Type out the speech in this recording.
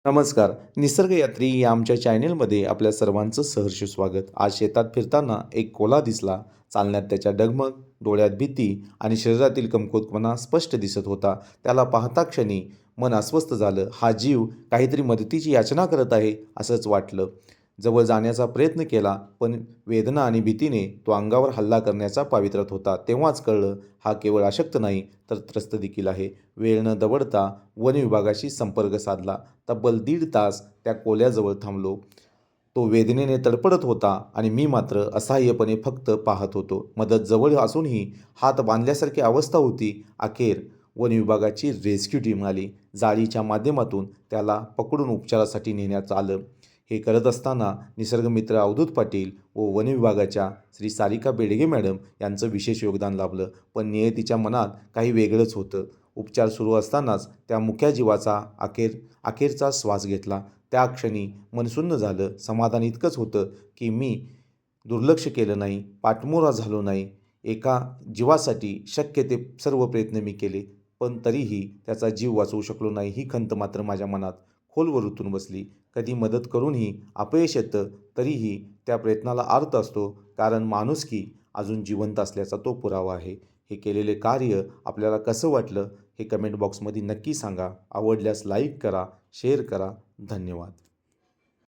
नमस्कार. निसर्गयात्री या आमच्या चॅनेलमध्ये आपल्या सर्वांचं सहर्ष स्वागत. आज शेतात फिरताना एक कोल्हा दिसला. चालण्यात त्याच्या डगमग, डोळ्यात भीती आणि शरीरातील कमकुवतपणा स्पष्ट दिसत होता. त्याला पाहता क्षणी मन अस्वस्थ झालं. हा जीव काहीतरी मदतीची याचना करत आहे असंच वाटलं. जवळ जाण्याचा प्रयत्न केला, पण वेदना आणि भीतीने तो अंगावर हल्ला करण्याचा पावित्र्यात होता. तेव्हाच कळलं, हा केवळ अशक्त नाही, तर त्रस्त देखील आहे. वेळ न दवडता वन विभागाशी संपर्क साधला. तब्बल 1.5 तास त्या कोल्ह्याजवळ थांबलो. तो वेदनेने तडफडत होता आणि मी मात्र असहाय्यपणे फक्त पाहत होतो. मदत जवळ असूनही हात बांधल्यासारखी अवस्था होती. अखेर वन विभागाची रेस्क्यू टीम आली. जाळीच्या माध्यमातून त्याला पकडून उपचारासाठी नेण्यात आलं. हे करत असताना निसर्गमित्र अवधूत पाटील व वन विभागाच्या श्री सारिका बेडगे मॅडम यांचं विशेष योगदान लाभलं. पण नियतीच्या मनात काही वेगळंच होतं. उपचार सुरू असतानाच त्या मुक्या जीवाचा अखेरचा श्वास घेतला. त्या क्षणी मन सुन्न झालं. समाधान इतकंच होतं की मी दुर्लक्ष केलं नाही, पाठमोरा झालो नाही. एका जीवासाठी शक्य ते सर्व प्रयत्न मी केले, पण तरीही त्याचा जीव वाचवू शकलो नाही. ही खंत मात्र माझ्या मनात खोलवर रुतून बसली. कधी मदत करूनही अपयश येतं, तरीही त्या प्रयत्नाला अर्थ असतो, कारण माणुसकी अजून जिवंत असल्याचा तो पुरावा आहे. हे केलेले कार्य आपल्याला कसं वाटलं हे कमेंट बॉक्समध्ये नक्की सांगा. आवडल्यास लाईक करा, शेअर करा. धन्यवाद.